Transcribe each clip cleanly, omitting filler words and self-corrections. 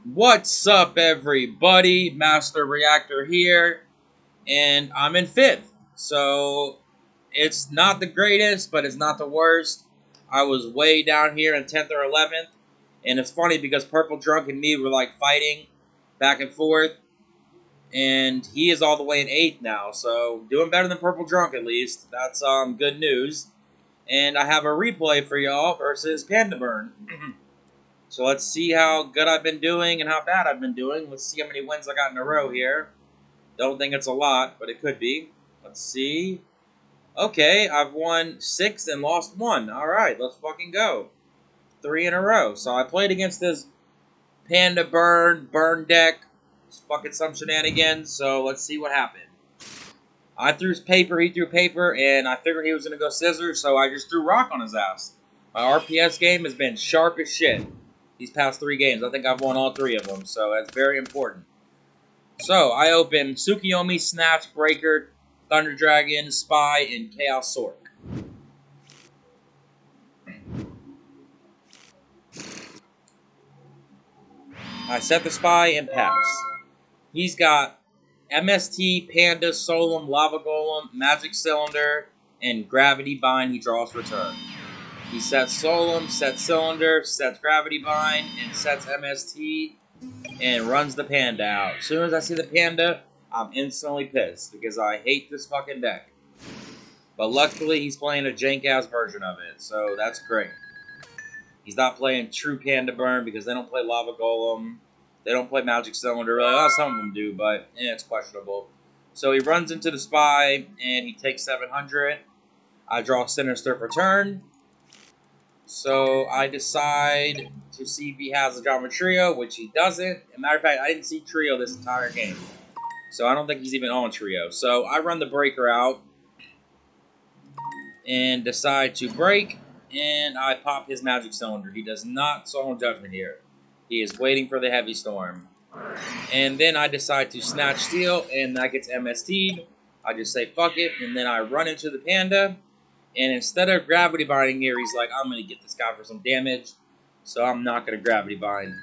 What's up, everybody? Master Reactor here, and I'm in 5th. So, it's not the greatest, but it's not the worst. I was way down here in 10th or 11th, and it's funny because Purple Drunk and me were like fighting back and forth, and he is all the way in 8th now, so doing better than Purple Drunk at least. That's good news. And I have a replay for y'all versus Panda Burn. So let's see how good I've been doing and how bad I've been doing. Let's see how many wins I got in a row here. Don't think it's a lot, but it could be. Let's see. Okay, I've won 6 and lost 1. Alright, let's fucking go. 3 in a row. So I played against this Panda burn deck. It's fucking some shenanigans, so let's see what happened. I threw paper, he threw paper, and I figured he was going to go scissors, so I just threw rock on his ass. My RPS game has been sharp as shit these past 3 games. I think I've won all 3 of them, so that's very important. So, I open Tsukiyomi, Snatch, Breaker, Thunder Dragon, Spy, and Chaos Sork. I set the Spy and pass. He's got MST, Panda, Solum, Lava Golem, Magic Cylinder, and Gravity Bind. He draws return. He sets Solum, sets Cylinder, sets Gravity Bind, and sets MST, and runs the Panda out. As soon as I see the Panda, I'm instantly pissed, because I hate this fucking deck. But luckily, he's playing a jank-ass version of it, so that's great. He's not playing true Panda Burn, because they don't play Lava Golem. They don't play Magic Cylinder, really. Well, some of them do, but it's questionable. So he runs into the Spy, and he takes 700. I draw Sinister for turn. So I decide to see if he has a Jama Trio, which he doesn't. As a matter of fact, I didn't see Trio this entire game. So I don't think he's even on Trio. So I run the Breaker out and decide to break, and I pop his Magic Cylinder. He does not Solemn Judgment here. He is waiting for the Heavy Storm. And then I decide to Snatch Steel, and that gets MST'd. I just say fuck it, and then I run into the Panda. And instead of Gravity Binding here, he's like, I'm going to get this guy for some damage. So I'm not going to Gravity Bind.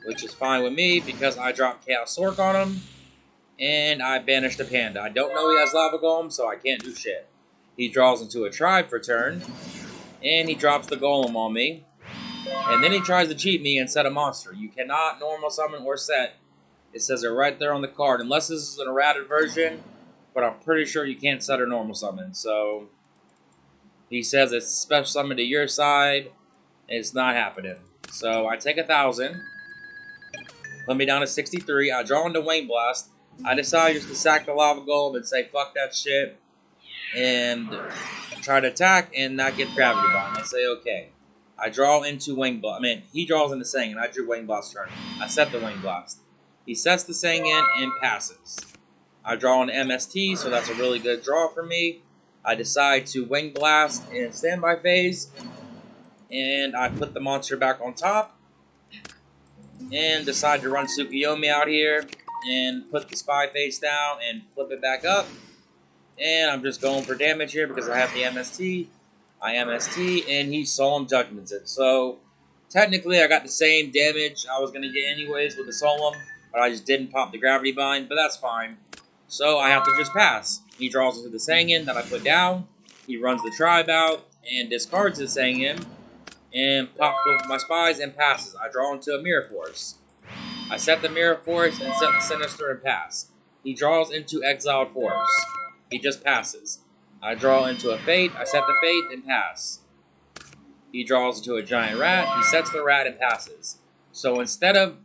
Which is fine with me, because I drop Chaos Sork on him. And I banish the Panda. I don't know he has Lava Golem, so I can't do shit. He draws into a Tribe for turn. And he drops the Golem on me. And then he tries to cheat me and set a monster. You cannot normal summon or set. It says it right there on the card. Unless this is an errated version. But I'm pretty sure you can't set or normal summon. So he says it's special summon to your side. It's not happening. So I take 1,000. Put me down to 63. I draw into Wing Blast. I decide just to sack the Lava Golem and say fuck that shit. And try to attack and not get Gravity Bind. I say okay. I draw into Wing Blast. I mean, he draws into Sangin. I drew Wing Blast turn. I set the Wing Blast. He sets the Sangin and passes. I draw an MST, so that's a really good draw for me. I decide to Wing Blast in standby phase. And I put the monster back on top. And decide to run Tsukiyomi out here. And put the Spy face down and flip it back up. And I'm just going for damage here because I have the MST. I MST, and he Solemn Judgments it. So, technically, I got the same damage I was going to get anyways with the Solemn, but I just didn't pop the Gravity Bind, but that's fine. So, I have to just pass. He draws into the Sangin that I put down. He runs the Tribe out, and discards the Sangin, and pops both my Spies, and passes. I draw into a Mirror Force. I set the Mirror Force, and set the Sinister, and pass. He draws into Exiled Force. He just passes. I draw into a Fate, I set the Fate, and pass. He draws into a Giant Rat, he sets the Rat, and passes. So instead of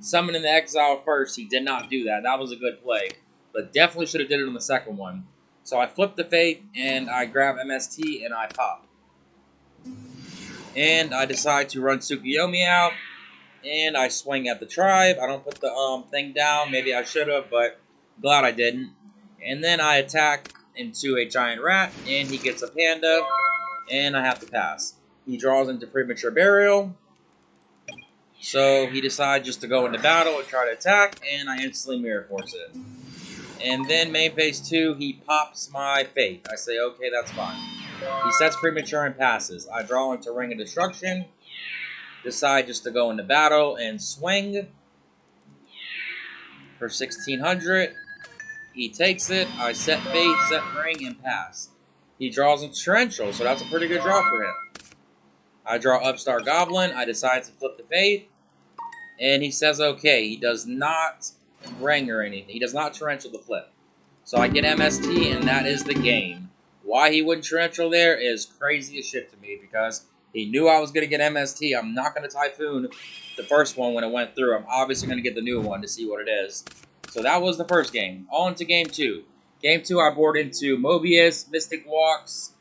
summoning the Exile first, he did not do that. That was a good play. But definitely should have did it on the second one. So I flip the Fate, and I grab MST, and I pop. And I decide to run Tsukiyomi out, and I swing at the Tribe. I don't put the thing down, maybe I should have, but glad I didn't. And then I attack into a Giant Rat, and he gets a Panda, and I have to pass. He draws into Premature Burial, so he decides just to go into battle and try to attack, and I instantly Mirror Force it. And then main phase 2, he pops my Fate. I say, okay, that's fine. He sets Premature and passes. I draw into Ring of Destruction, decide just to go into battle and swing, for 1600. He takes it. I set Faith, set Ring, and pass. He draws a Torrential, so that's a pretty good draw for him. I draw Upstart Goblin. I decide to flip the Faith. And he says okay. He does not Ring or anything. He does not Torrential the flip. So I get MST, and that is the game. Why he wouldn't Torrential there is crazy as shit to me, because he knew I was going to get MST. I'm not going to Typhoon the first one when it went through. I'm obviously going to get the new one to see what it is. So that was the first game. On to game 2. Game 2, I board into Mobius, Mystic Walks,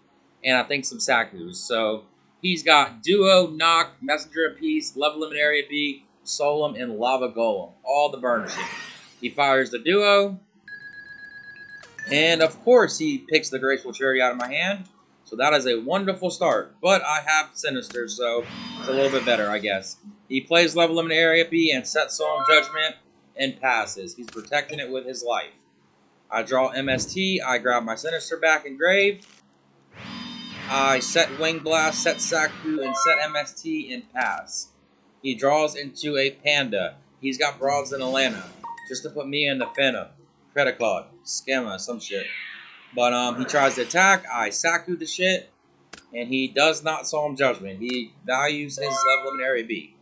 and I think some Sakus. So he's got Duo, Knock, Messenger of Peace, Level Limit Area B, Solemn, and Lava Golem. All the burn shit. He fires the Duo. And of course, he picks the Graceful Cherry out of my hand. So that is a wonderful start. But I have Sinister, so it's a little bit better, I guess. He plays Level Limit Area B and sets Solemn Judgment and passes. He's protecting it with his life. I draw MST. I grab my Sinister back in grave. I set Wing Blast, set Saku, and set MST and pass. He draws into a Panda. He's got Broads in Atlanta. Just to put me in the Phantom. Credit card, Scammer, some shit. But he tries to attack. I Saku the shit, and he does not Solemn Judgment. He values his Level Limit Area B.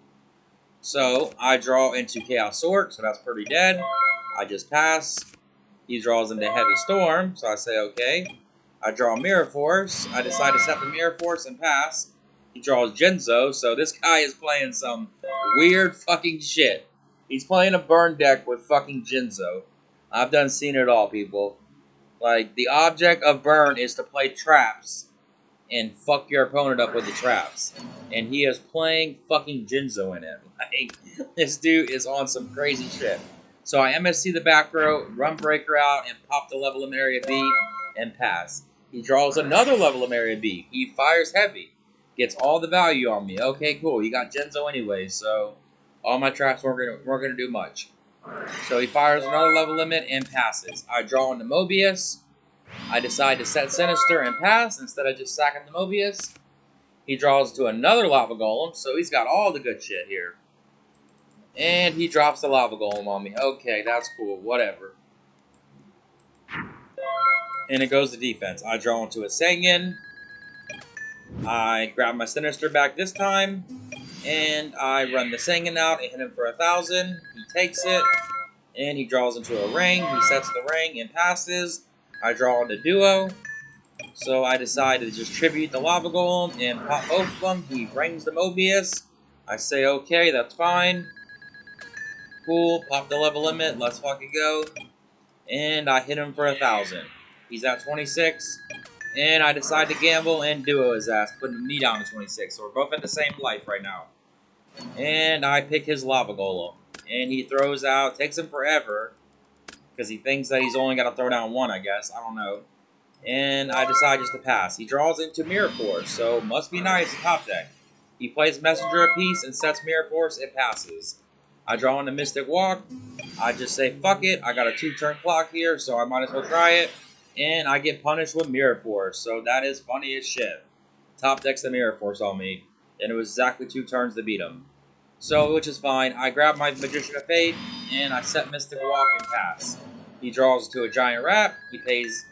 So I draw into Chaos Orc, so that's pretty dead. I just pass. He draws into Heavy Storm, so I say okay. I draw Mirror Force. I decide to set the Mirror Force and pass. He draws Jinzo, so this guy is playing some weird fucking shit. He's playing a burn deck with fucking Jinzo. I've done seen it all, people. Like, the object of burn is to play traps and fuck your opponent up with the traps. And he is playing fucking Jinzo in it. Like, this dude is on some crazy shit. So I MSC the back row, run Breaker out, and pop the Level Limit Area B and pass. He draws another Level Limit Area B. He fires heavy. Gets all the value on me. Okay, cool. He got Jinzo anyway, so all my traps weren't gonna do much. So he fires another Level Limit and passes. I draw into Mobius. I decide to set Sinister and pass instead of just sacking the Mobius. He draws to another Lava Golem, so he's got all the good shit here. And he drops the Lava Golem on me. Okay, that's cool. Whatever. And it goes to defense. I draw into a Sangan. I grab my Sinister back this time. And I run the Sangan out and hit him for 1,000. He takes it. And he draws into a ring. He sets the ring and passes. I draw into Duo. So I decide to just tribute the Lava Golem and pop both of them. He rings the Mobius. I say, okay, that's fine. Cool, pop the Level Limit. Let's fucking go. And I hit him for 1,000. He's at 26. And I decide to gamble and Duo his ass, putting me down to 26. So we're both at the same life right now. And I pick his Lava Golem. And he throws out, takes him forever. Because he thinks that he's only got to throw down one, I guess. I don't know. And I decide just to pass. He draws into Mirror Force, so must be nice in top deck. He plays Messenger of Peace and sets Mirror Force and passes. I draw into Mystic Walk. I just say, fuck it. I got a 2-turn clock here, so I might as well try it. And I get punished with Mirror Force, so that is funny as shit. Top deck's the Mirror Force on me, and it was exactly 2 turns to beat him. So, which is fine. I grab my Magician of Fate, and I set Mystic Walk and pass. He draws to a Giant Rat. He pays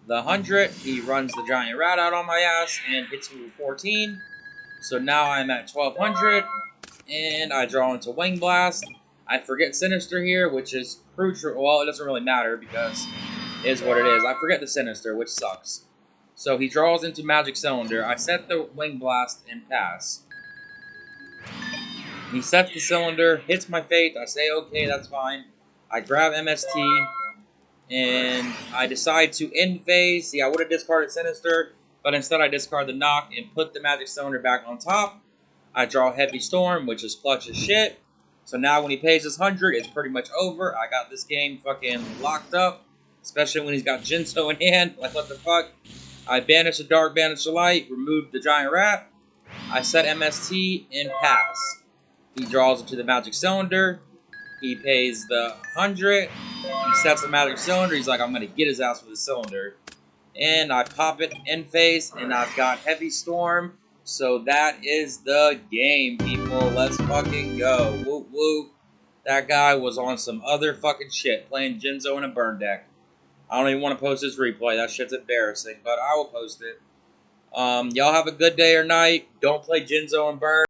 the 100. He runs the Giant Rat out on my ass and hits me with 14. So now I'm at 1,200. And I draw into Wing Blast. I forget Sinister here, which is crucial. Well, it doesn't really matter because it is what it is. I forget the Sinister, which sucks. So he draws into Magic Cylinder. I set the Wing Blast and pass. He sets the Cylinder, hits my Fate. I say, okay, that's fine. I grab MST, and I decide to end phase. See, I would have discarded Sinister, but instead I discard the Knock and put the Magic Cylinder back on top. I draw Heavy Storm, which is clutch as shit. So now when he pays his 100, it's pretty much over. I got this game fucking locked up, especially when he's got Jinzo in hand. Like, what the fuck? I banish the Dark, banish the Light, remove the Giant Rat. I set MST and pass. He draws into the Magic Cylinder. He pays the 100. He sets the Magic Cylinder. He's like, I'm going to get his ass with the Cylinder. And I pop it in phase, and I've got Heavy Storm. So that is the game, people. Let's fucking go. Whoop, whoop. That guy was on some other fucking shit, playing Jinzo in a burn deck. I don't even want to post his replay. That shit's embarrassing, but I will post it. Y'all have a good day or night. Don't play Jinzo and burn.